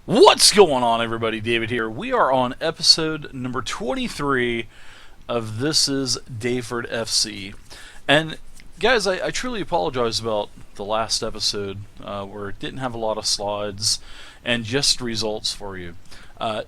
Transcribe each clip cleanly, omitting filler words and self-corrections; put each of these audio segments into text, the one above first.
What's going on, everybody? David here. We are on episode number 23 of This is Daveford FC. And, guys, I truly apologize about the last episode where it didn't have a lot of slides and just results for you.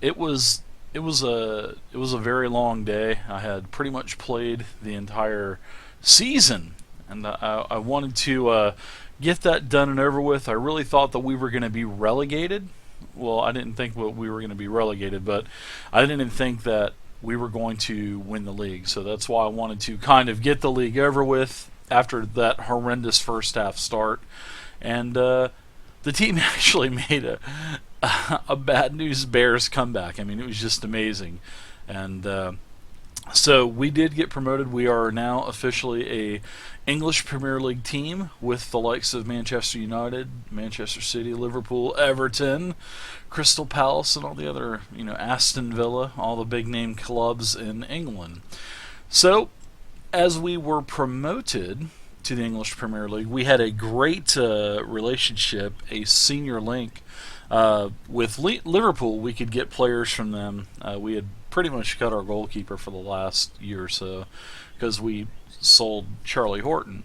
It was a very long day. I had pretty much played the entire season, and I wanted to get that done and over with. I really thought that we were going to be relegated. Well, I didn't think that we were going to be relegated, but I didn't even think that we were going to win the league. So that's why I wanted to kind of get the league over with after that horrendous first half start. And the team actually made a bad news Bears comeback. I mean, it was just amazing. And so we did get promoted. We are now officially a English Premier League team with the likes of Manchester United, Manchester City, Liverpool, Everton, Crystal Palace, and all the other, Aston Villa, all the big name clubs in England. So, as we were promoted to the English Premier League, we had a great relationship, a senior link with Liverpool. We could get players from them. We had pretty much cut our goalkeeper for the last year or so because we sold Charlie Horton.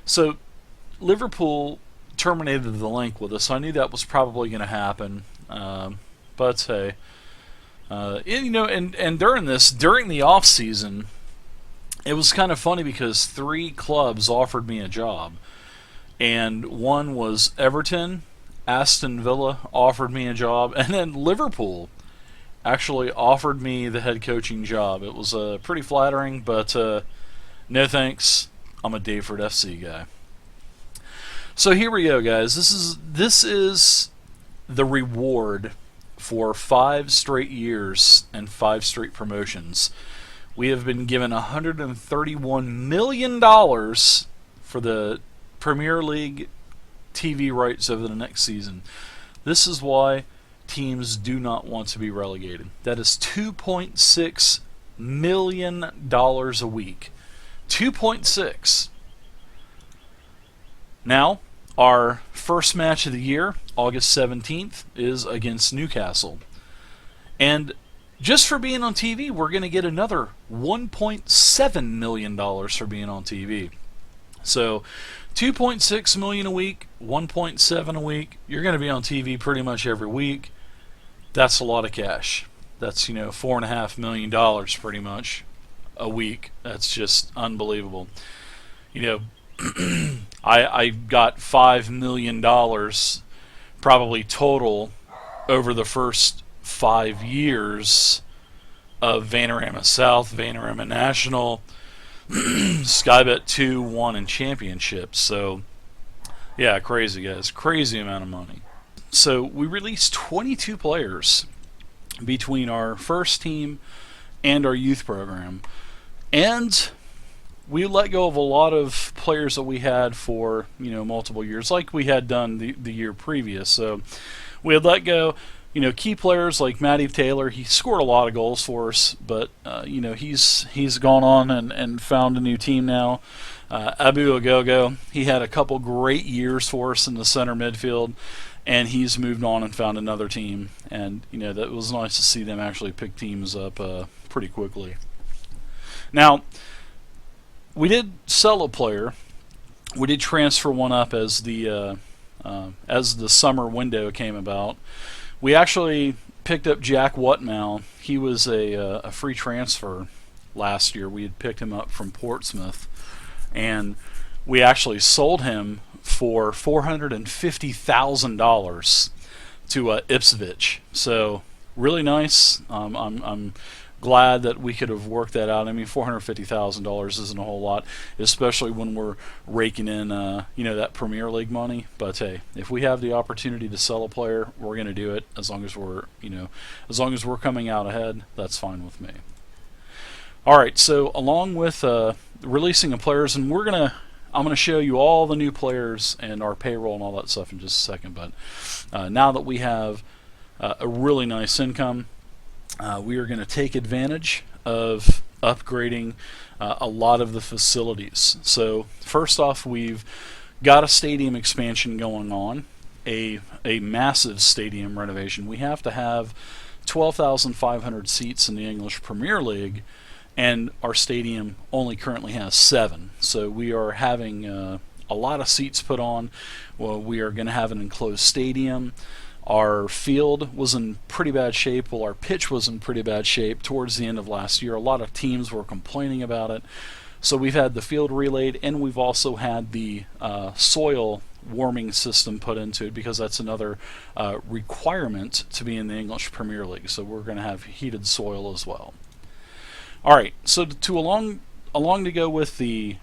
So Liverpool terminated the link with us. I knew that was probably going to happen, but hey, and during the off season, it was kind of funny because three clubs offered me a job, and one was Everton, Aston Villa offered me a job, and then Liverpool actually offered me the head coaching job. It was pretty flattering, but no thanks. I'm a Daveford FC guy. So here we go, guys. This is the reward for 5 straight years and 5 straight promotions. We have been given $131 million for the Premier League TV rights over the next season. This is why teams do not want to be relegated. That is $2.6 million a week. 2.6. Now, our first match of the year, August 17th, is against Newcastle. And just for being on TV, we're going to get another $1.7 million for being on TV. So, 2.6 million a week, 1.7 a week. You're going to be on TV pretty much every week. That's a lot of cash. That's, $4.5 million pretty much a week. That's just unbelievable. I got $5 million probably total over the first 5 years of Vanarama South, Vanarama National, Skybet 2, 1, and Championships. So, yeah, crazy, guys. Crazy amount of money. So, we released 22 players between our first team and our youth program. And we let go of a lot of players that we had for, multiple years, like we had done the year previous. So, we had let go key players like Matty Taylor. He scored a lot of goals for us, but he's gone on and found a new team now. Abu Agogo, he had a couple great years for us in the center midfield, and he's moved on and found another team. And that was nice to see them actually pick teams up pretty quickly. Now, we did sell a player. We did transfer one up as the summer window came about. We actually picked up Jack Whatmow. He was a free transfer last year. We had picked him up from Portsmouth, and we actually sold him for $450,000 to Ipswich. So really nice. I'm glad that we could have worked that out. I mean, $450,000 isn't a whole lot, especially when we're raking in, that Premier League money. But hey, if we have the opportunity to sell a player, we're going to do it. As long as we're coming out ahead, that's fine with me. All right. So along with releasing of players, and I'm gonna show you all the new players and our payroll and all that stuff in just a second. But now that we have a really nice income, we are going to take advantage of upgrading a lot of the facilities. So first off, we've got a stadium expansion going on. a massive stadium renovation. We have to have 12,500 seats in the English Premier League, and our stadium only currently has 7. So we are having a lot of seats put on. Well, we are going to have an enclosed stadium. Our field was in pretty bad shape. Well, our pitch was in pretty bad shape towards the end of last year. A lot of teams were complaining about it. So we've had the field relayed, and we've also had the soil warming system put into it, because that's another requirement to be in the English Premier League. So we're going to have heated soil as well. All right, so along to go with the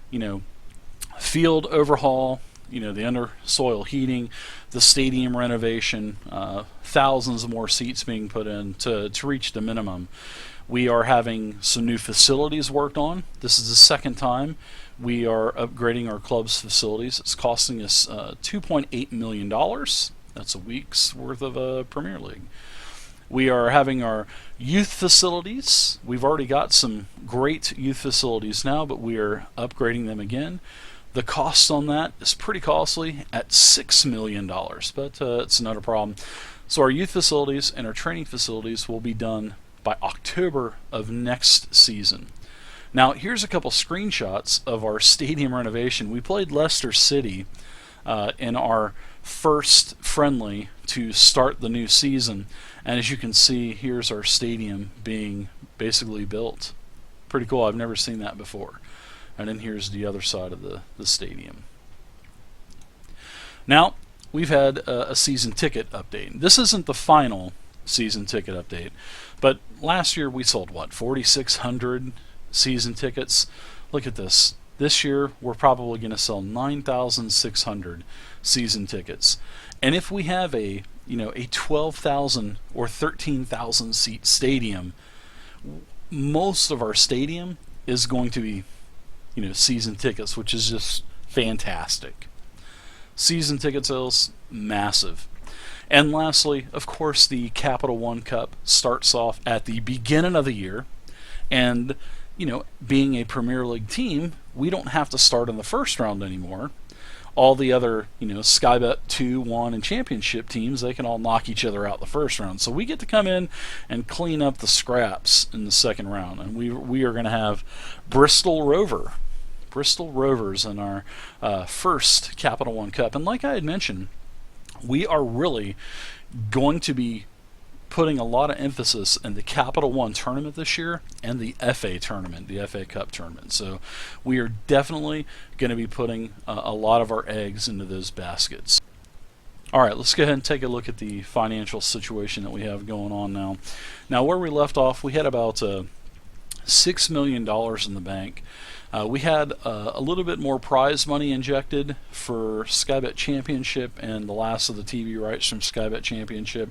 field overhaul, the under soil heating, the stadium renovation, thousands of more seats being put in to reach the minimum. We are having some new facilities worked on. This is the second time we are upgrading our club's facilities. It's costing us $2.8 million. That's a week's worth of Premier League. We are having our youth facilities. We've already got some great youth facilities now, but we are upgrading them again. The cost on that is pretty costly at $6 million, but it's not a problem. So our youth facilities and our training facilities will be done by October of next season. Now, here's a couple screenshots of our stadium renovation. We played Leicester City in our first friendly to start the new season, and as you can see, here's our stadium being basically built. Pretty cool. I've never seen that before. And then here's the other side of the stadium. Now, we've had a season ticket update. This isn't the final season ticket update, but last year we sold, 4,600 season tickets. Look at this. This year we're probably going to sell 9,600 season tickets. And if we have a 12,000 or 13,000 seat stadium, most of our stadium is going to be season tickets, which is just fantastic. Season ticket sales, massive. And lastly, of course, the Capital One Cup starts off at the beginning of the year, and being a Premier League team, we don't have to start in the first round anymore. All the other, Sky Bet 2, 1, and Championship teams, they can all knock each other out the first round. So we get to come in and clean up the scraps in the second round, and we are going to have Bristol Rovers in our first Capital One Cup. And like I had mentioned, we are really going to be putting a lot of emphasis in the Capital One tournament this year and the FA tournament, the FA Cup tournament. So we are definitely going to be putting a lot of our eggs into those baskets. All right, let's go ahead and take a look at the financial situation that we have going on now. Now, where we left off, we had about $6 million in the bank. We had a little bit more prize money injected for Sky Bet Championship and the last of the TV rights from Sky Bet Championship,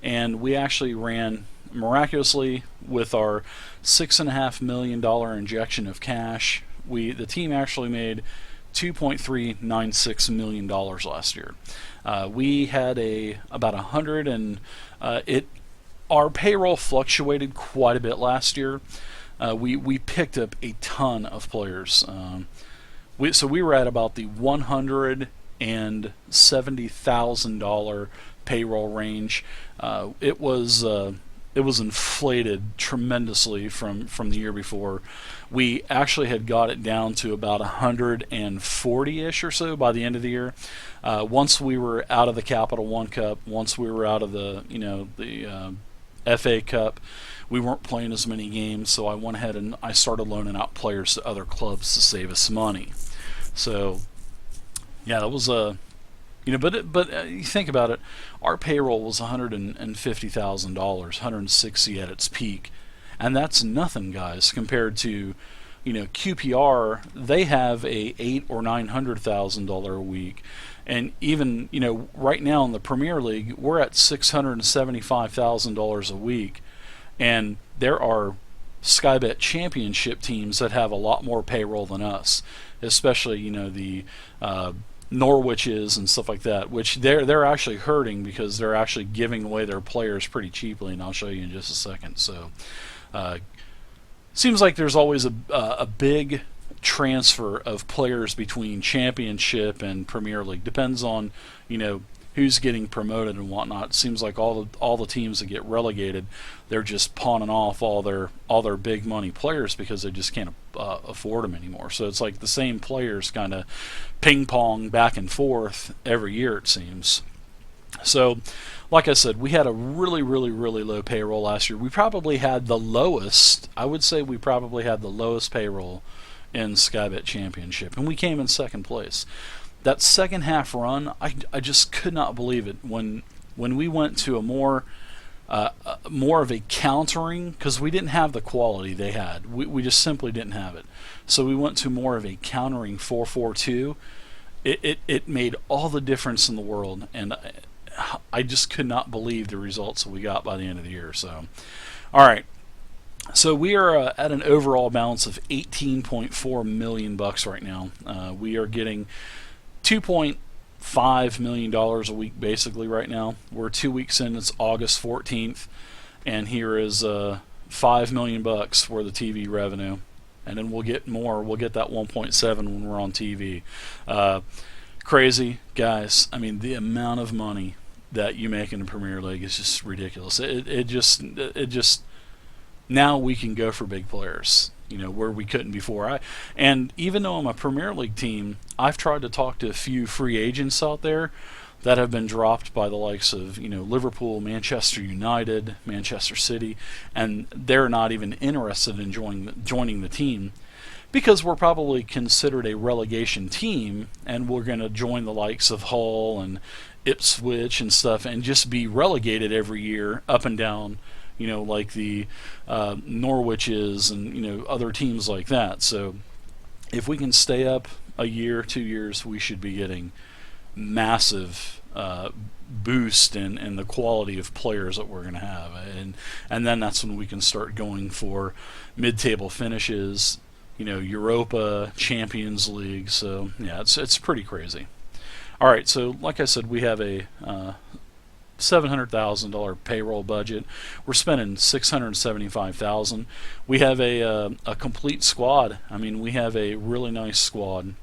and we actually ran miraculously with our $6.5 million injection of cash. The team actually made $2.396 million last year. We had about 100 and our payroll fluctuated quite a bit last year. We picked up a ton of players. So we were at about the $170,000 payroll range. It was inflated tremendously from the year before. We actually had got it down to about 140-ish or so by the end of the year. Once we were out of the Capital One Cup, once we were out of the FA Cup, we weren't playing as many games, so I went ahead and I started loaning out players to other clubs to save us money. So, yeah, that was but you think about it, our payroll was $150,000, $160 at its peak, and that's nothing, guys, compared to QPR. They have a $800,000 or $900,000 a week, and even right now in the Premier League we're at $675,000 a week. And there are Sky Bet Championship teams that have a lot more payroll than us, especially the Norwiches and stuff like that, which they're actually hurting because they're actually giving away their players pretty cheaply, and I'll show you in just a second. So seems like there's always a big transfer of players between Championship and Premier League. Depends on who's getting promoted and whatnot. It seems like all the teams that get relegated, they're just pawning off all their big money players because they just can't afford them anymore. So it's like the same players kind of ping pong back and forth every year, it seems. So, like I said, we had a really, really, really low payroll last year. We probably had the lowest, I would say we probably had the lowest payroll in Skybet Championship, and we came in second place. That second half run, I just could not believe it when we went to a more of a countering, because we didn't have the quality they had. We just simply didn't have it. So we went to more of a countering 4-4-2. It made all the difference in the world, and I just could not believe the results that we got by the end of the year. So, all right. So we are at an overall balance of $18.4 million right now. We are getting $2.5 million a week basically right now. We're 2 weeks in. It's August 14th, and here is $5 million for the TV revenue, and then we'll get more. We'll get that 1.7 when we're on TV. Crazy, guys. I mean, the amount of money that you make in the Premier League is just ridiculous. It just now we can go for big players, where we couldn't before. And even though I'm a Premier League team, I've tried to talk to a few free agents out there that have been dropped by the likes of Liverpool, Manchester United, Manchester City, and they're not even interested in joining the team because we're probably considered a relegation team, and we're going to join the likes of Hull and Ipswich and stuff and just be relegated every year up and down, like the Norwiches and other teams like that. So if we can stay up a year, 2 years, we should be getting massive boost in the quality of players that we're going to have, and then that's when we can start going for mid-table finishes, Europa, Champions League. So yeah, it's pretty crazy. All right, so like I said, we have a $700,000 payroll budget. We're spending $675,000. We have a complete squad. I mean, we have a really nice squad.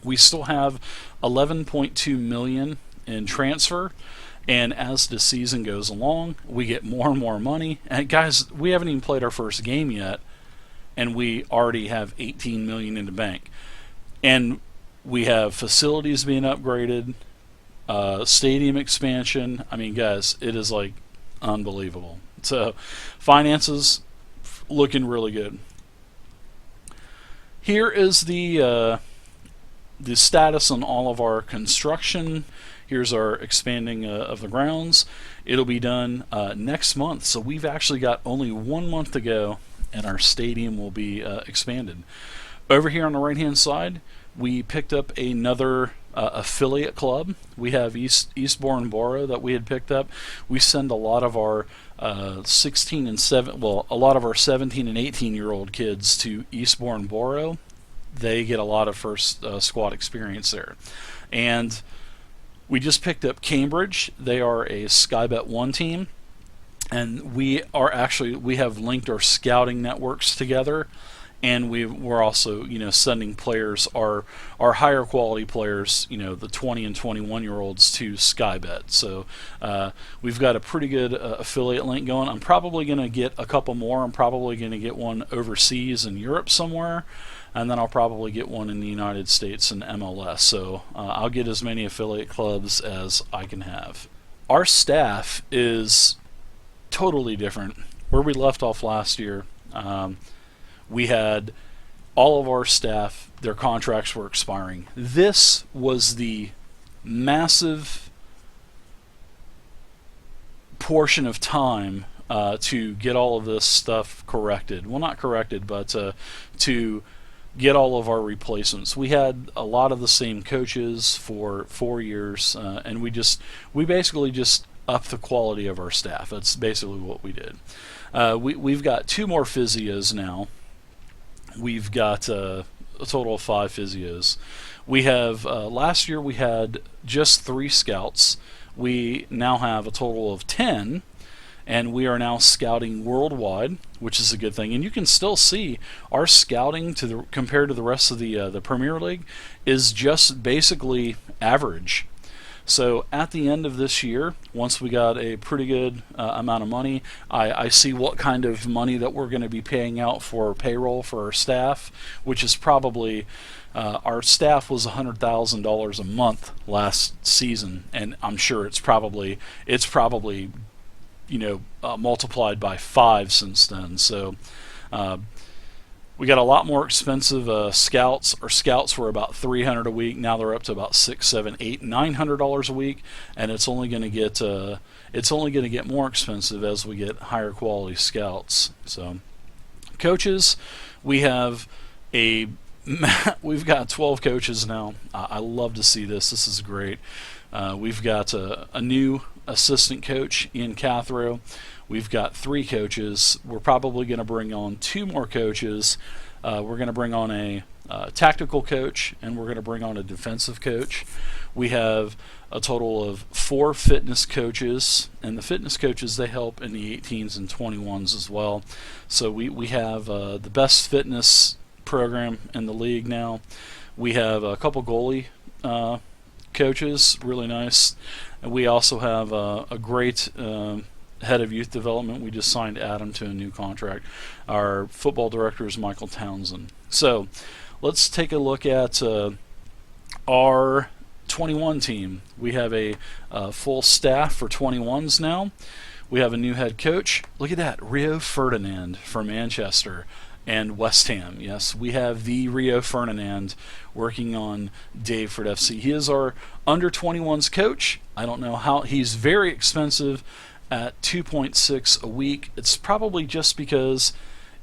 We still have $11.2 million in transfer, and as the season goes along, we get more and more money. And guys, we haven't even played our first game yet, and we already have $18 million in the bank. And we have facilities being upgraded, stadium expansion. I mean, guys, it is like unbelievable. So, finances looking really good. Here is the status on all of our construction. Here's our expanding of the grounds. It'll be done next month. So we've actually got only 1 month to go, and our stadium will be expanded. Over here on the right-hand side, we picked up another affiliate club. We have Eastbourne Borough that we had picked up. We send a lot of our 17 and 18-year-old kids to Eastbourne Borough. They get a lot of first squad experience there. And we just picked up Cambridge. They are a Skybet 1 team, and we have linked our scouting networks together. And we're also, sending players, our higher quality players, the 20 and 21-year-olds to Skybet. So we've got a pretty good affiliate link going. I'm probably going to get a couple more. I'm probably going to get one overseas in Europe somewhere, and then I'll probably get one in the United States and MLS. So I'll get as many affiliate clubs as I can have. Our staff is totally different. Where we left off last year, we had all of our staff, their contracts were expiring. This was the massive portion of time to get all of this stuff corrected. Well, not corrected, but to get all of our replacements. We had a lot of the same coaches for 4 years, and we basically just upped the quality of our staff. That's basically what we did. We've got 2 more physios now. We've got a total of 5 physios. We have last year we had just 3 scouts. We now have a total of 10, and we are now scouting worldwide, which is a good thing. And you can still see our scouting compared to the rest of the Premier League is just basically average. So at the end of this year, once we got a pretty good amount of money, I see what kind of money that we're going to be paying out for payroll for our staff, which is probably our staff was $100,000 a month last season, and I'm sure it's probably multiplied by 5 since then. So we got a lot more expensive scouts. Our scouts were about $300 a week. Now they're up to about $600, $700, $800, $900 a week, and it's only going to get more expensive as we get higher quality scouts. So, coaches, we've got 12 coaches now. I love to see this. This is great. We've got a new assistant coach in DRIVETHRU. We've got 3 coaches. We're probably going to bring on 2 more coaches. We're going to bring on a tactical coach, and we're going to bring on a defensive coach. We have a total of 4 fitness coaches, and the fitness coaches, they help in the 18s and 21s as well. So we have the best fitness program in the league now. We have a couple goalie coaches, really nice. And we also have a great head of youth development. We just signed Adam to a new contract. Our football director is Michael Townsend. So let's take a look at our 21 team. We have a full staff for 21s now. We have a new head coach. Look at that, Rio Ferdinand from Manchester and West Ham. Yes, we have the Rio Ferdinand working on Daveford FC. He is our under 21s coach. I don't know how. He's very expensive at $2.6 a week. It's probably just because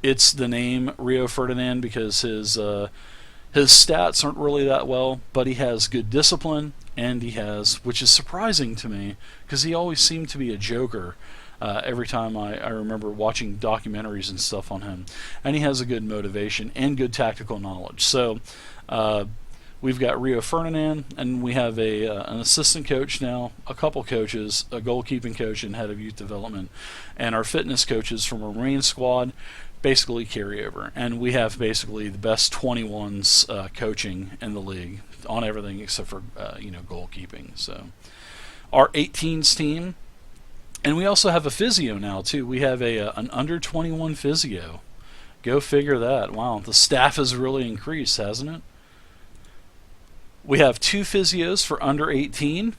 it's the name Rio Ferdinand, because his stats aren't really that well, but he has good discipline, and he has, which is surprising to me, because he always seemed to be a joker every time I remember watching documentaries and stuff on him. And he has a good motivation and good tactical knowledge. So we've got Rio Ferdinand, and we have an assistant coach now, a couple coaches, a goalkeeping coach and head of youth development, and our fitness coaches from our main squad basically carry over. And we have basically the best 21s coaching in the league on everything except for goalkeeping. So our 18s team, and we also have a physio now too. We have an under 21 physio. Go figure that. Wow, the staff has really increased, hasn't it? We have 2 physios for under 18,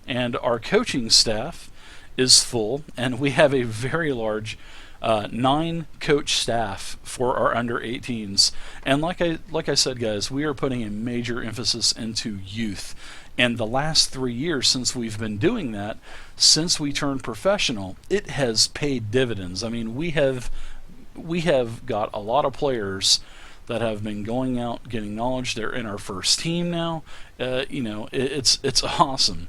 and our coaching staff is full, and we have a very large 9 coach staff for our under 18s. And like I said, guys, we are putting a major emphasis into youth. And the last 3 years since we've been doing that, since we turned professional, it has paid dividends. I mean, we have got a lot of players that have been going out, getting knowledge. They're in our first team now. It's awesome.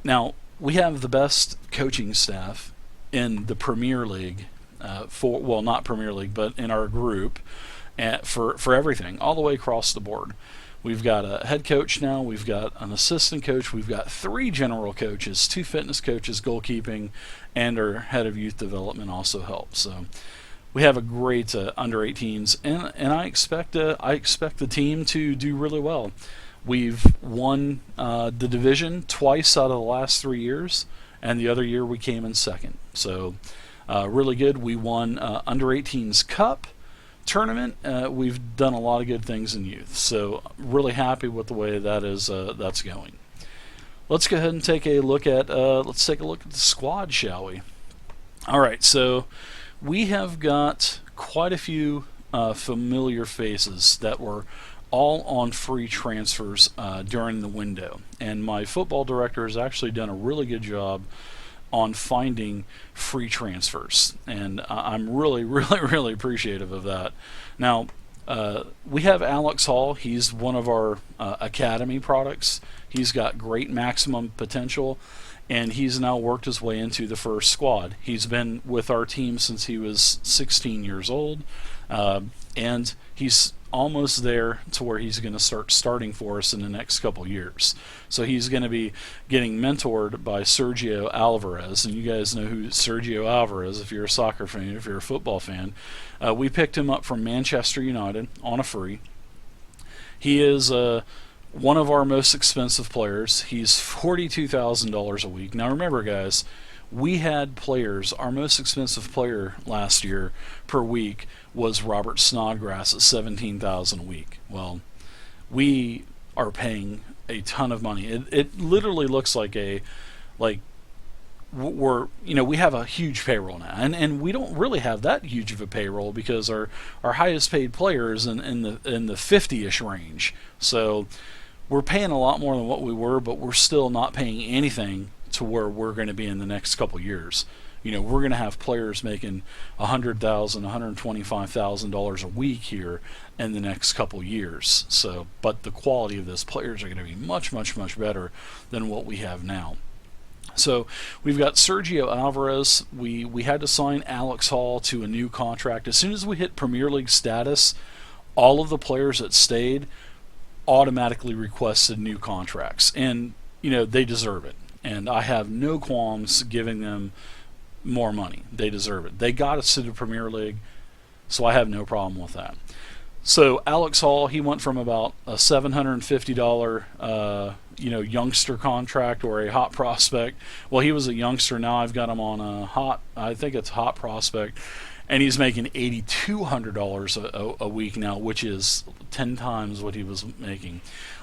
Now, we have the best coaching staff in the Premier League, not Premier League, but in our group, for everything, all the way across the board. We've got a head coach now, we've got an assistant coach, we've got 3 general coaches, 2 fitness coaches, goalkeeping, and our head of youth development also helps. So we have a great under 18s, and I expect the team to do really well. We've won the division twice out of the last 3 years, and the other year we came in second. So really good. We won under 18s cup tournament. We've done a lot of good things in youth, so really happy with the way that's going. Let's go ahead and take a look at the squad, shall we? All right, so we have got quite a few familiar faces that were all on free transfers during the window, and my football director has actually done a really good job on finding free transfers, and I'm really, really, really appreciative of that. Now, we have Alex Hall. He's one of our academy products. He's got great maximum potential, and he's now worked his way into the first squad. He's been with our team since he was 16 years old, and he's almost there to where he's going to start starting for us in the next couple years. So he's going to be getting mentored by Sergio Alvarez, and you guys know who Sergio Alvarez, if you're a soccer fan, if you're a football fan. We picked him up from Manchester United on a free. He is one of our most expensive players. He's $42,000 a week. Now remember, guys, we had players. Our most expensive player last year per week was Robert Snodgrass at $17,000 a week. Well, we are paying a ton of money. It literally looks like we have a huge payroll now, and we don't really have that huge of a payroll because our highest paid player is in the 50ish range. So we're paying a lot more than what we were, but we're still not paying anything to where we're going to be in the next couple years. We're going to have players making $100,000, $125,000 a week here in the next couple years. So, but the quality of those players are going to be much, much, much better than what we have now. So we've got Sergio Alvarez. We had to sign Alex Hall to a new contract. As soon as we hit Premier League status, all of the players that stayed automatically requested new contracts, and they deserve it. And I have no qualms giving them more money. They deserve it. They got us to the Premier League, so I have no problem with that. So Alex Hall, he went from about a $750 youngster contract or a hot prospect. Well, he was a youngster. Now I've got him on I think it's hot prospect, and he's making $8,200 a week now, which is 10 times what he was making.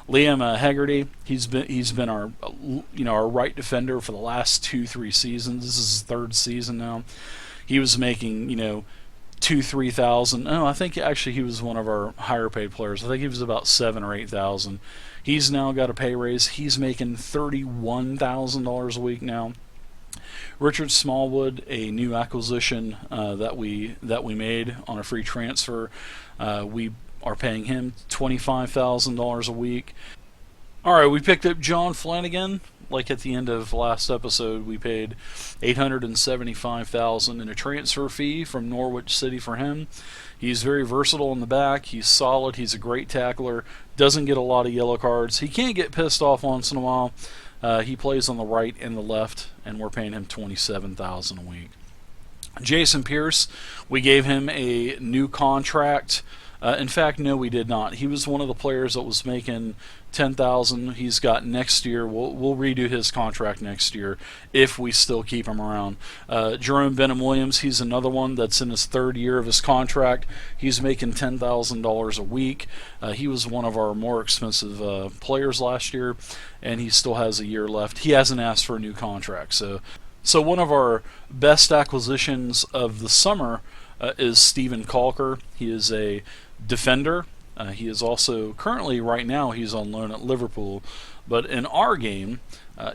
Liam Hegarty, he's been our our right defender for the last 2-3 seasons. This is his third season now. He was making 2,000-3,000. No, I think actually he was one of our higher paid players. I think he was about 7,000 or 8,000. He's now got a pay raise. He's making $31,000 a week now. Richard Smallwood, a new acquisition that we made on a free transfer. We are paying him $25,000 a week. All right, we picked up John Flanagan. Like at the end of last episode, we paid $875,000 in a transfer fee from Norwich City for him. He's very versatile in the back. He's solid. He's a great tackler. Doesn't get a lot of yellow cards. He can get pissed off once in a while. He plays on the right and the left, and we're paying him $27,000 a week. Jason Pierce, we gave him a new contract. In fact, no, we did not. He was one of the players that was making $10,000. He's got next year. We'll redo his contract next year if we still keep him around. Jerome Benham-Williams, he's another one that's in his third year of his contract. He's making $10,000 a week. He was one of our more expensive players last year, and he still has a year left. He hasn't asked for a new contract. So one of our best acquisitions of the summer is Stephen Calker. He is a defender. He is also currently, right now, he's on loan at Liverpool. But in our game,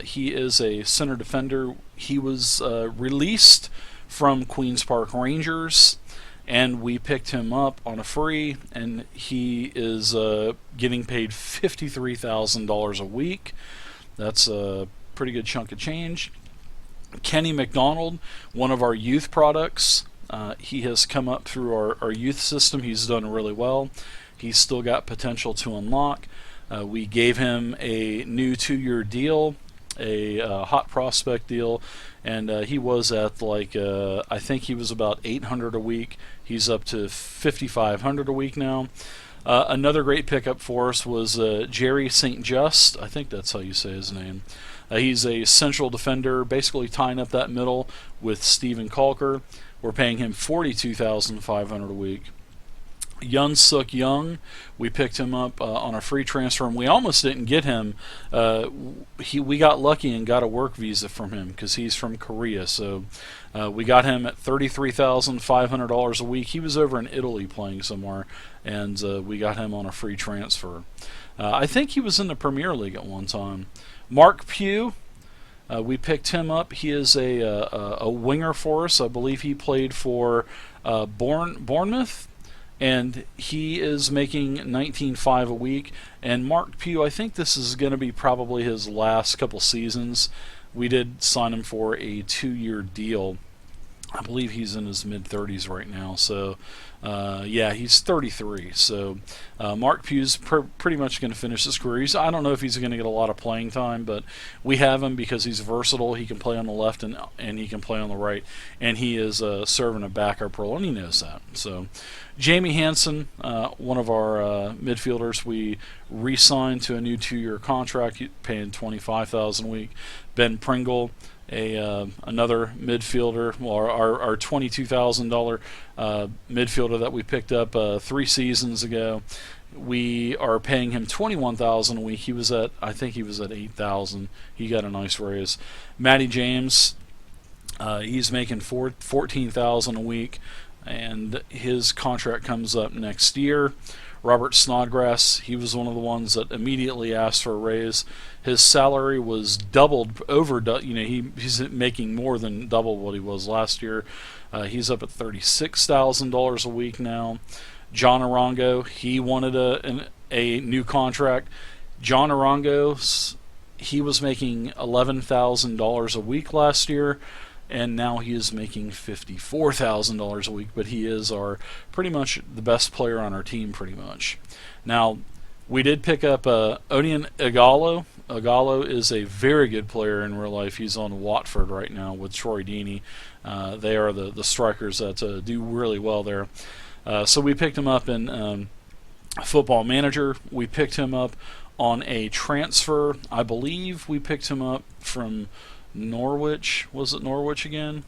he is a center defender. He was released from Queen's Park Rangers, and we picked him up on a free, and he is getting paid $53,000 a week. That's a pretty good chunk of change. Kenny McDonald, one of our youth products. He has come up through our youth system. He's done really well. He's still got potential to unlock. We gave him a new 2-year deal, a hot prospect deal, and he was at I think he was about $800 a week. He's up to $5,500 a week now. Another great pickup for us was Jerry St. Just. I think that's how you say his name. He's a central defender, basically tying up that middle with Stephen Calker. We're paying him $42,500 a week. Yun Suk Young, we picked him up on a free transfer, and we almost didn't get him. We got lucky and got a work visa from him because he's from Korea. So we got him at $33,500 a week. He was over in Italy playing somewhere, and we got him on a free transfer. I think he was in the Premier League at one time. Mark Pugh, we picked him up. He is a winger for us. I believe he played for Bournemouth, and he is making $19,500 a week. And Mark Pugh, I think this is going to be probably his last couple seasons. We did sign him for a 2-year deal. I believe he's in his mid-30s right now. So, yeah, he's 33. So, Mark Pugh's pretty much going to finish his career. I don't know if he's going to get a lot of playing time, but we have him because he's versatile. He can play on the left and he can play on the right, and he is serving a backup role, and he knows that. So, Jamie Hansen, one of our midfielders, we re-signed to a new 2-year contract, paying $25,000 a week. Ben Pringle, another midfielder, well, our $22,000 midfielder that we picked up 3 seasons ago. We are paying him $21,000 a week. I think he was at $8,000. He got a nice raise. Matty James, he's making $14,000 a week, and his contract comes up next year. Robert Snodgrass, he was one of the ones that immediately asked for a raise. His salary was doubled, he's making more than double what he was last year. He's up at $36,000 a week now. John Arango, he wanted a new contract. John Arango, he was making $11,000 a week last year, and now he is making $54,000 a week, but he is pretty much the best player on our team, pretty much. Now, we did pick up Odion Igalo. Igalo is a very good player in real life. He's on Watford right now with Troy Deeney. They are the strikers that do really well there. So we picked him up in Football Manager. We picked him up on a transfer. I believe we picked him up from Norwich. Was it Norwich again?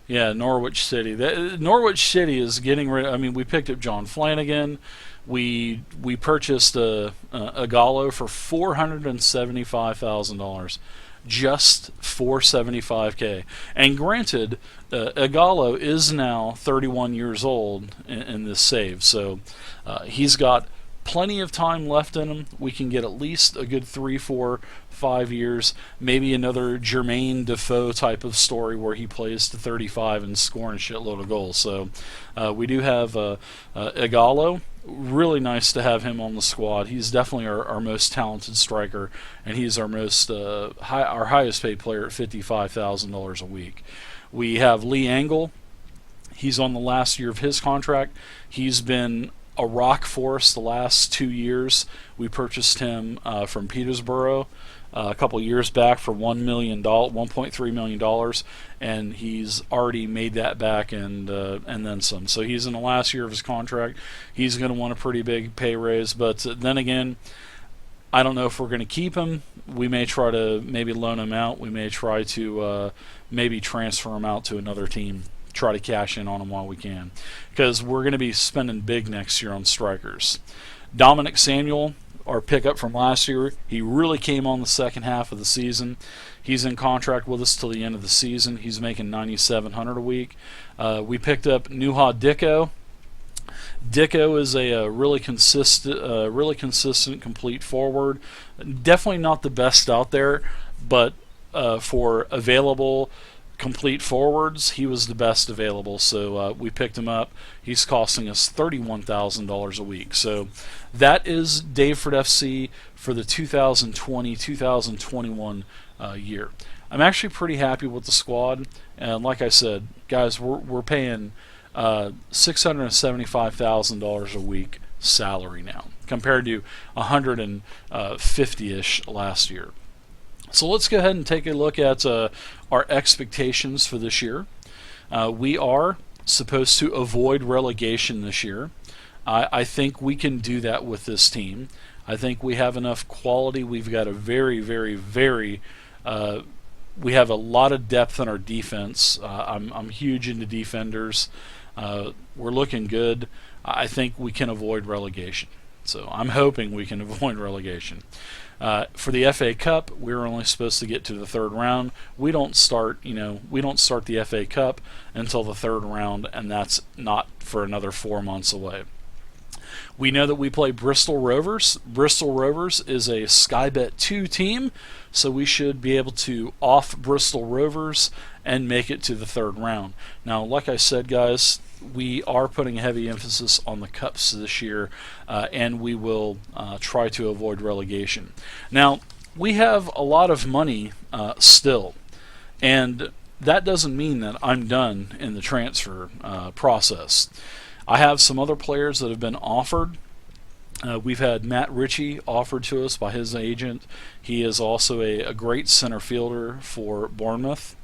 Yeah, Norwich City. Norwich City is getting rid. I mean, we picked up John Flanagan. We purchased a Gallo for $475,000, just $475K. And granted, Igalo is now 31 years old in this save, so he's got plenty of time left in him. We can get at least a good 3, 4, 5 years, maybe another Jermaine Defoe type of story where he plays to 35 and scoring a shitload of goals. So we do have Igalo. Really nice to have him on the squad. He's definitely our most talented striker, and he's our highest paid player at $55,000 a week. We have Lee Angle. He's on the last year of his contract. He's been a rock for us the last 2 years. We purchased him from Peterborough a couple years back for $1.3 million, and he's already made that back and then some. So he's in the last year of his contract. He's going to want a pretty big pay raise, but then again, I don't know if we're going to keep him. We may try to maybe loan him out. We may try to maybe transfer him out to another team. Try to cash in on him while we can, because we're going to be spending big next year on strikers. Dominic Samuel, our pickup from last year, he really came on the second half of the season. He's in contract with us till the end of the season. He's making $9,700 a week. We picked up Nuha Dicko. Dicko is a really consistent, complete forward. Definitely not the best out there, but for available complete forwards, he was the best available, so we picked him up. He's costing us $31,000 a week. So that is Daveford FC for the 2020-2021 year. I'm actually pretty happy with the squad, and like I said, guys, we're paying $675,000 a week salary now, compared to $150-ish last year. So let's go ahead and take a look at our expectations for this year. We are supposed to avoid relegation this year. I think we can do that with this team. I think we have enough quality. We've got a very, very, very we have a lot of depth in our defense. I'm huge into defenders. We're looking good. I think we can avoid relegation. So I'm hoping we can avoid relegation. For the FA Cup, we're only supposed to get to the third round. We don't start the FA Cup until the third round, and that's not for another 4 months away. We know that we play Bristol Rovers. Bristol Rovers is a Sky Bet 2 team, so we should be able to off Bristol Rovers and make it to the third round. Now, like I said, guys, we are putting a heavy emphasis on the cups this year, and we will try to avoid relegation. Now, we have a lot of money still, and that doesn't mean that I'm done in the transfer process. I have some other players that have been offered. We've had Matt Ritchie offered to us by his agent. He is also a great center fielder for Bournemouth.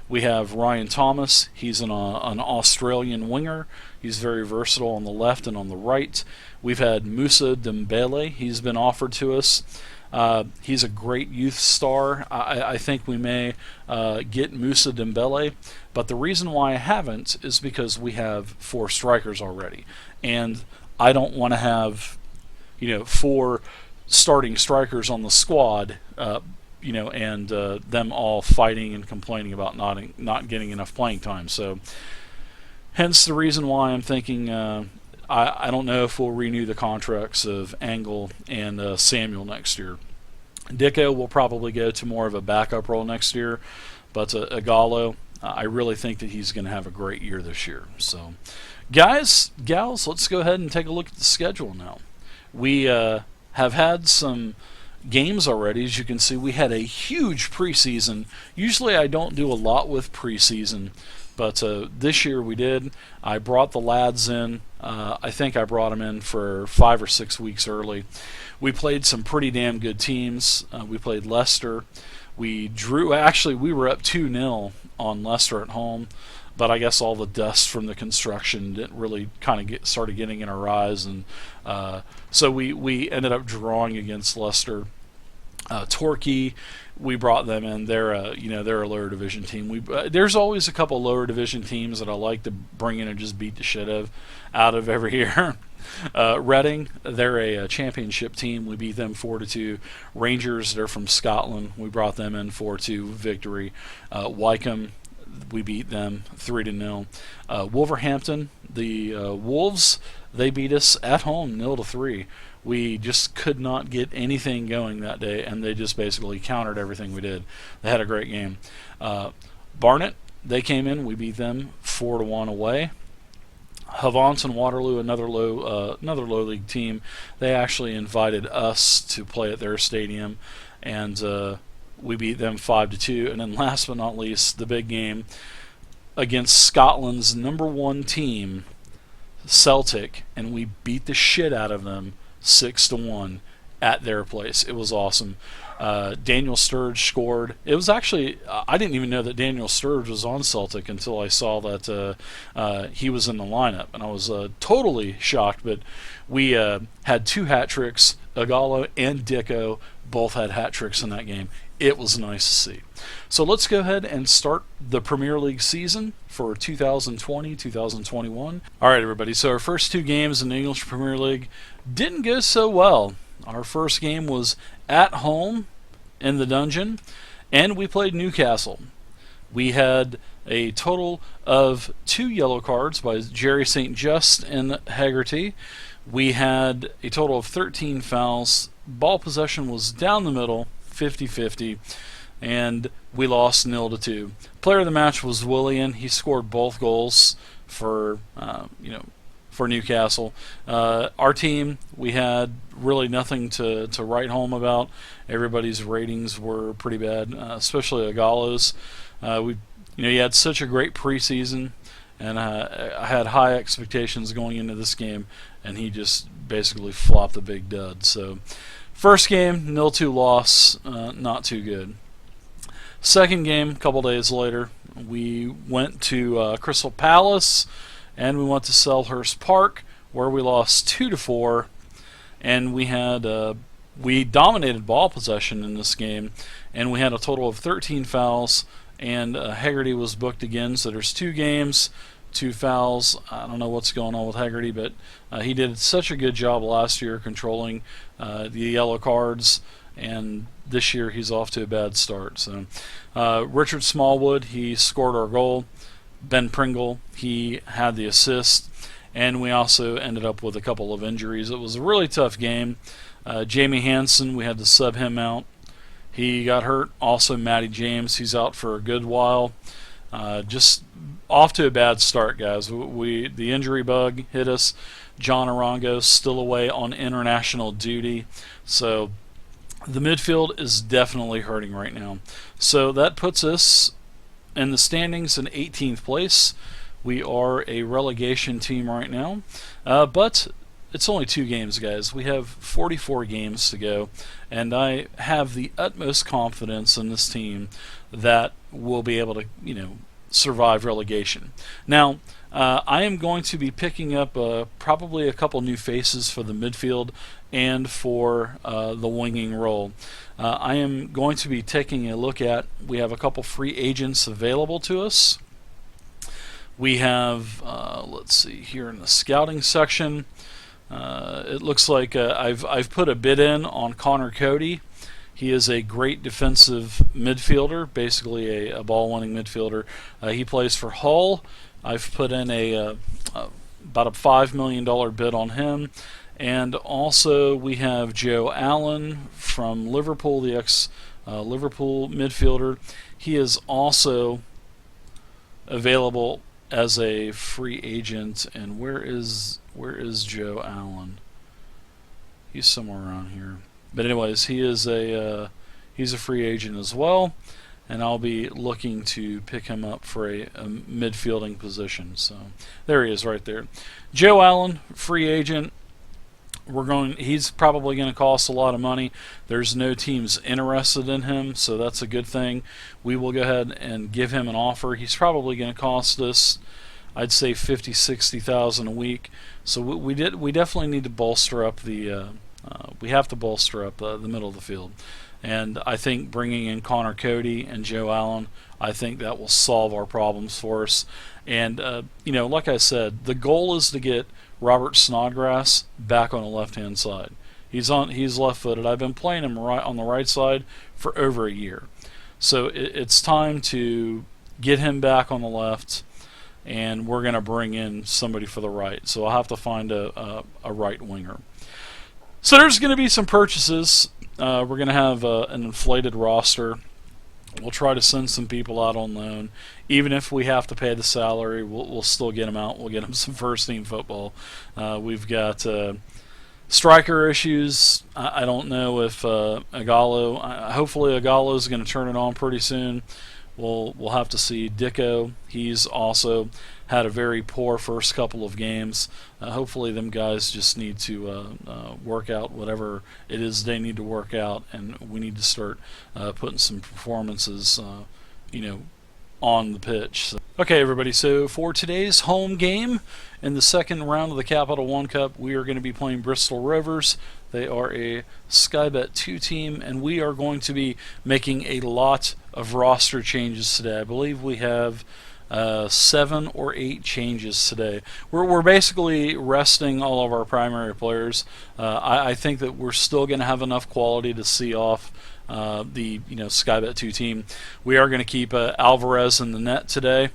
We have Ryan Thomas. He's an Australian winger. He's very versatile on the left and on the right. We've had Moussa Dembele. He's been offered to us. He's a great youth star. I think we may get Moussa Dembele, but the reason why I haven't is because we have 4 strikers already, and I don't want to have 4 starting strikers on the squad, and them all fighting and complaining about not getting enough playing time. So, hence the reason why I'm thinking I don't know if we'll renew the contracts of Angle and Samuel next year. Dicko will probably go to more of a backup role next year, but Igalo, I really think that he's going to have a great year this year. So, guys, gals, let's go ahead and take a look at the schedule now. We have had some games already. As you can see, we had a huge preseason. Usually I don't do a lot with preseason, but this year we did. I brought the lads in. I think I brought them in for 5 or 6 weeks early. We played some pretty damn good teams. We played Leicester. We drew. Actually, we were up 2-0 on Leicester at home, but I guess all the dust from the construction didn't really kind of started getting in our eyes, and so we ended up drawing against Leicester. Torquay, we brought them in. They're a lower division team. There's always a couple lower division teams that I like to bring in and just beat the shit out of every year. Reading, they're a championship team. We beat them 4-2. Rangers, they're from Scotland. We brought them in 4-2 victory. Wycombe, we beat them 3-0. Wolverhampton, the Wolves, they beat us at home 0-3. We just could not get anything going that day, and they just basically countered everything we did. They had a great game. Barnet, they came in. We beat them 4-1 away. Havant and Waterloo, another low league team. They actually invited us to play at their stadium, and we beat them 5-2. And then last but not least, the big game against Scotland's #1 team, Celtic, and we beat the shit out of them 6-1 at their place. It was awesome. Daniel Sturridge scored. It was actually, I didn't even know that Daniel Sturridge was on Celtic until I saw that he was in the lineup, and I was totally shocked. But we had 2 hat tricks. Igalo and Dicko both had hat tricks in that game. It was nice to see. So let's go ahead and start the Premier League season for 2020-2021. All right, everybody. So our first 2 games in the English Premier League didn't go so well. Our first game was at home in the Dungeon, and we played Newcastle. We had a total of 2 yellow cards by Jerry St. Just and Hegarty. We had a total of 13 fouls. Ball possession was down the middle, 50-50, and we lost 0-2. Player of the match was Willian. He scored both goals for Newcastle. Our team, we had really nothing to write home about. Everybody's ratings were pretty bad, especially Igalo's. He had such a great preseason, and I had high expectations going into this game, and he just basically flopped a big dud. So, first game, 0-2 loss, not too good. Second game, a couple days later, we went to Crystal Palace, and we went to Selhurst Park, where we lost 2-4, and we dominated ball possession in this game, and we had a total of 13 fouls, and Hegarty was booked again. So there's 2 games, 2 fouls. I don't know what's going on with Hegarty, but he did such a good job last year controlling the yellow cards, and this year he's off to a bad start. So Richard Smallwood, he scored our goal. Ben Pringle, he had the assist, and we also ended up with a couple of injuries. It was a really tough game. Jamie Hansen, we had to sub him out. He got hurt. Also, Matty James, he's out for a good while. Just off to a bad start, guys. The injury bug hit us. John Arango's still away on international duty, so the midfield is definitely hurting right now. So that puts us in the standings in 18th place. We are a relegation team right now, but it's only 2 games, guys. We have 44 games to go, and I have the utmost confidence in this team that we'll be able to, survive relegation. Now, I am going to be picking up probably a couple new faces for the midfield and for the winging role. I am going to be taking a look at, we have a couple free agents available to us. We have, let's see, here in the scouting section, it looks like I've put a bid in on Connor Cody. He is a great defensive midfielder, basically a ball-winning midfielder. He plays for Hull. I've put in about a $5 million bid on him. And also we have Joe Allen from Liverpool, the ex-Liverpool midfielder. He is also available as a free agent. And where is Joe Allen? He's somewhere around here. But anyways, he's a free agent as well, and I'll be looking to pick him up for a midfielding position. So there he is right there. Joe Allen, free agent. He's probably going to cost a lot of money. There's no teams interested in him, so that's a good thing. We will go ahead and give him an offer. He's probably going to cost us, I'd say, $50,000-$60,000 a week. So we definitely need to bolster up we have to bolster up the middle of the field. And I think bringing in Connor Cody and Joe Allen, I think that will solve our problems for us. And, like I said, the goal is to get Robert Snodgrass back on the left-hand side. He's left-footed. I've been playing him on the right side for over a year. So it's time to get him back on the left, and we're going to bring in somebody for the right. So I'll have to find a right winger. So there's going to be some purchases. We're going to have an inflated roster. We'll try to send some people out on loan. Even if we have to pay the salary, we'll still get them out. We'll get them some first-team football. We've got striker issues. I don't know if Igalo. Hopefully Igalo is going to turn it on pretty soon. We'll have to see. Dicko, he's also had a very poor first couple of games. Hopefully them guys just need to work out whatever it is they need to work out, and we need to start putting some performances on the pitch. So, okay, everybody, so for today's home game in the second round of the Capital One Cup, we are going to be playing Bristol Rovers. They are a Skybet 2 team, and we are going to be making a lot of roster changes today. I believe we have 7 or 8 changes today. We're basically resting all of our primary players. I think that we're still going to have enough quality to see off the Skybet 2 team. We are going to keep Alvarez in the net today.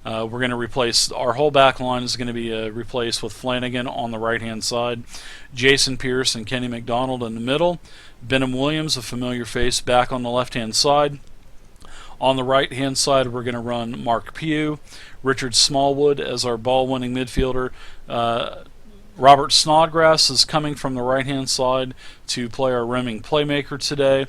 We're going to replace our whole back line is going to be replaced with Flanagan on the right hand side, Jason Pierce and Kenny McDonald in the middle, Benham Williams, a familiar face, back on the left hand side. On the right-hand side, we're going to run Mark Pugh, Richard Smallwood as our ball-winning midfielder. Robert Snodgrass is coming from the right-hand side to play our rimming playmaker today.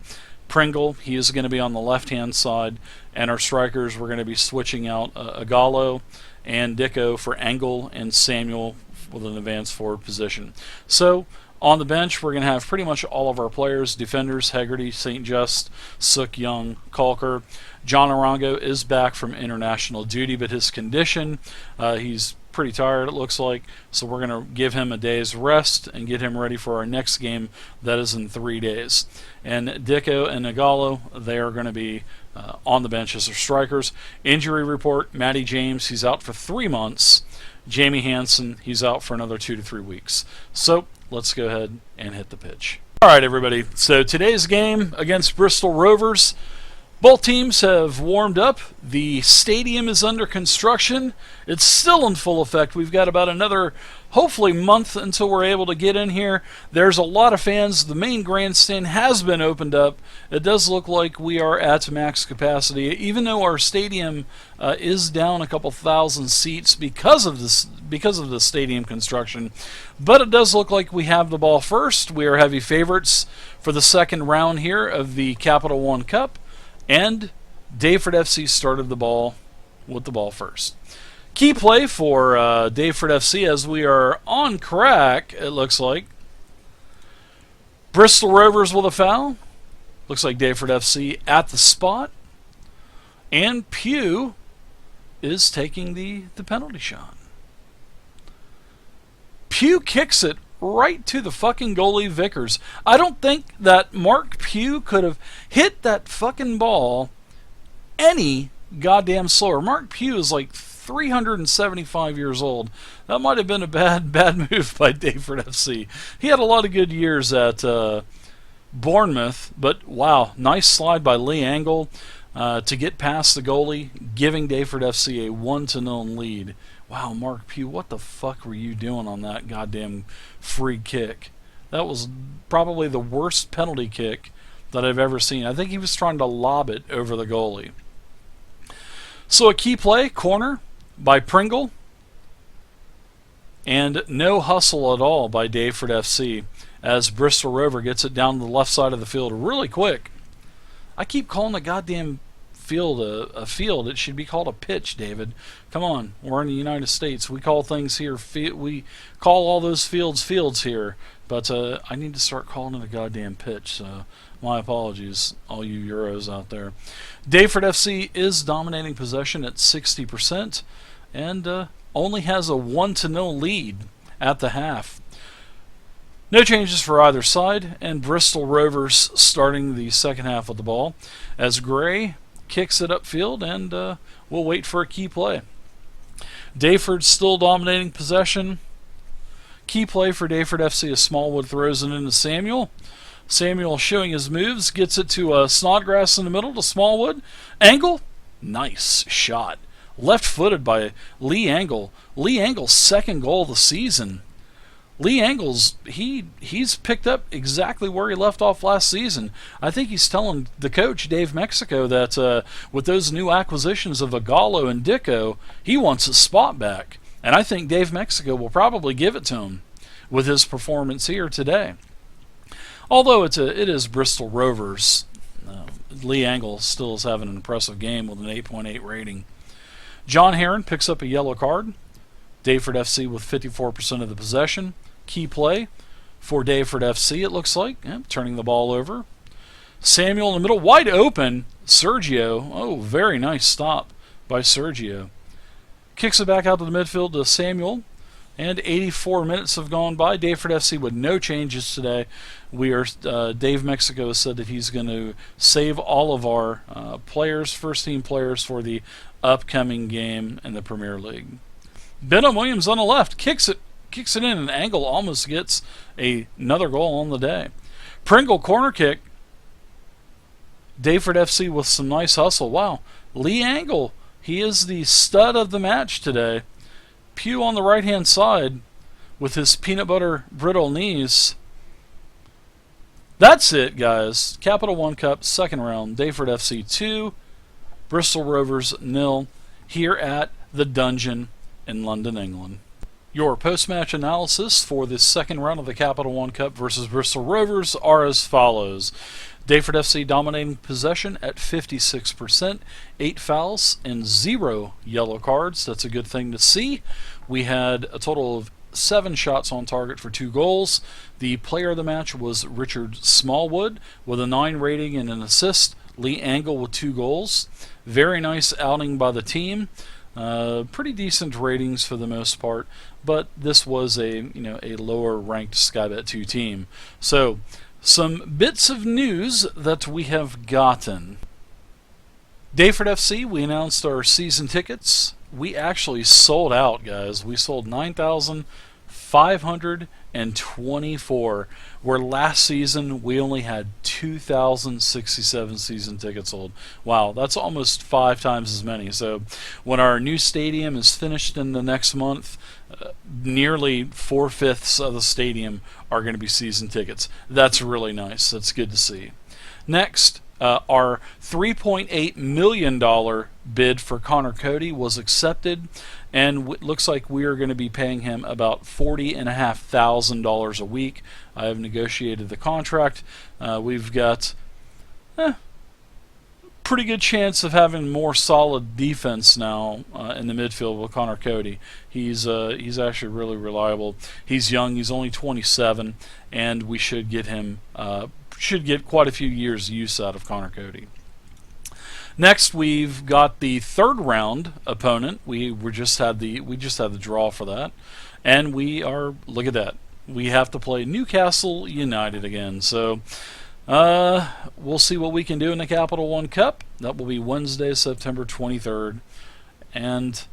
Pringle, he is going to be on the left-hand side. And our strikers, we're going to be switching out Igalo and Dicko for Engel and Samuel with an advanced forward position. So, on the bench, we're going to have pretty much all of our players, defenders, Hegarty, St. Just, Sook, Young, Calker. John Arango is back from international duty, but his condition, he's pretty tired, it looks like, so we're going to give him a day's rest and get him ready for our next game that is in 3 days. And Dicko and Igalo, they are going to be on the bench as our strikers. Injury report, Matty James, he's out for 3 months. Jamie Hansen, he's out for another 2 to 3 weeks. So let's go ahead and hit the pitch. All right, everybody. So today's game against Bristol Rovers, both teams have warmed up. The stadium is under construction. It's still in full effect. We've got about another, hopefully, month until we're able to get in here. There's a lot of fans. The main grandstand has been opened up. It does look like we are at max capacity, even though our stadium is down a couple thousand seats because of the stadium construction. But it does look like we have the ball first. We are heavy favorites for the second round here of the Capital One Cup. And Daveford FC started the ball with the ball first. Key play for Daveford FC as we are on crack, it looks like. Bristol Rovers with a foul. Looks like Daveford FC at the spot. And Pugh is taking the penalty shot. Pugh kicks it right to the fucking goalie Vickers. I don't think that Mark Pugh could have hit that fucking ball any goddamn slower. Mark Pugh is like 375 years old. That might have been a bad move by Daveford FC. He had a lot of good years at Bournemouth, but wow, nice slide by Lee Angle to get past the goalie, giving Daveford FC a 1-0 lead. Wow, Mark Pugh, what the fuck were you doing on that goddamn free kick? That was probably the worst penalty kick that I've ever seen. I think he was trying to lob it over the goalie. So a key play, corner by Pringle. And no hustle at all by Daveford FC as Bristol Rover gets it down the left side of the field really quick. I keep calling the goddamn field a field. It should be called a pitch, David. Come on, we're in the United States. We call things here, we call all those fields here. But I need to start calling it a goddamn pitch, so my apologies, all you Euros out there. Daveford FC is dominating possession at 60% and only has a 1-0 lead at the half. No changes for either side, and Bristol Rovers starting the second half of the ball as Gray kicks it upfield, and we'll wait for a key play. Daveford still dominating possession. Key play for Daveford FC as Smallwood throws it into Samuel. Samuel showing his moves, gets it to Snodgrass in the middle to Smallwood. Angle, nice shot. Left-footed by Lee Angle. Lee Angle's second goal of the season. Lee Angle's, he's picked up exactly where he left off last season. I think he's telling the coach, Dave Mexico, that with those new acquisitions of Agallo and Dicko, he wants his spot back. And I think Dave Mexico will probably give it to him with his performance here today. Although it is Bristol Rovers, Lee Angle still is having an impressive game with an 8.8 rating. John Heron picks up a yellow card. Daveford FC with 54% of the possession. Key play for Daveford FC, it looks like. Turning the ball over. Samuel in the middle, wide open. Sergio, oh, very nice stop by Sergio. Kicks it back out to the midfield to Samuel. And 84 minutes have gone by. Daveford FC with no changes today. Dave Mexico said that he's going to save all of our players, first-team players, for the upcoming game in the Premier League. Benham Williams on the left kicks it in, and Angle almost gets another goal on the day. Pringle corner kick. Daveford FC with some nice hustle. Wow, Lee Angle, he is the stud of the match today. Pugh on the right-hand side with his peanut butter brittle knees. That's it, guys. Capital One Cup, second round. Daveford FC 2, Bristol Rovers 0 here at the Dungeon in London, England. Your post-match analysis for the second round of the Capital One Cup versus Bristol Rovers are as follows. Daveford FC dominating possession at 56%, 8 fouls and 0 yellow cards. That's a good thing to see. We had a total of 7 shots on target for 2 goals. The player of the match was Richard Smallwood with a 9 rating and an assist. Lee Angle with 2 goals. Very nice outing by the team. Pretty decent ratings for the most part, but this was a lower ranked Sky Bet 2 team. So some bits of news that we have gotten. Daveford FC, we announced our season tickets. We actually sold out, guys. We sold 9,524, where last season we only had 2,067 season tickets sold. Wow, that's almost 5 times as many. So when our new stadium is finished in the next month, nearly 4/5 of the stadium are going to be season tickets. That's really nice. That's good to see. Next, our $3.8 million bid for Connor Cody was accepted, and it looks like we are going to be paying him about $40,500 a week. I have negotiated the contract. We've got pretty good chance of having more solid defense now in the midfield with Connor Cody. He's actually really reliable. He's young. He's only 27, and we should get him should get quite a few years use out of Connor Cody. Next, we've got the third round opponent. We just had the draw for that, and look at that. We have to play Newcastle United again. So we'll see what we can do in the Capital One Cup. That will be Wednesday, September 23rd. And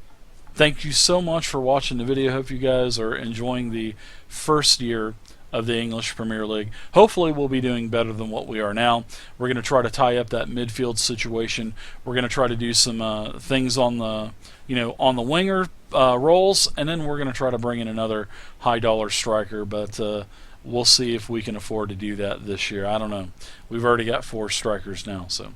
thank you so much for watching the video. Hope you guys are enjoying the first year of the English Premier League. Hopefully we'll be doing better than what we are now. We're going to try to tie up that midfield situation. We're going to try to do some things on the winger roles, and then we're going to try to bring in another high dollar striker, but we'll see if we can afford to do that this year. I don't know. We've already got 4 strikers now. So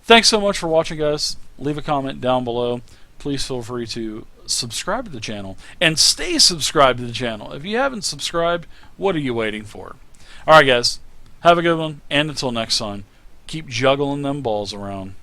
thanks so much for watching, guys. Leave a comment down below. Please feel free to subscribe to the channel and stay subscribed to the channel. If you haven't subscribed, what are you waiting for? Alright guys, have a good one, and until next time, keep juggling them balls around.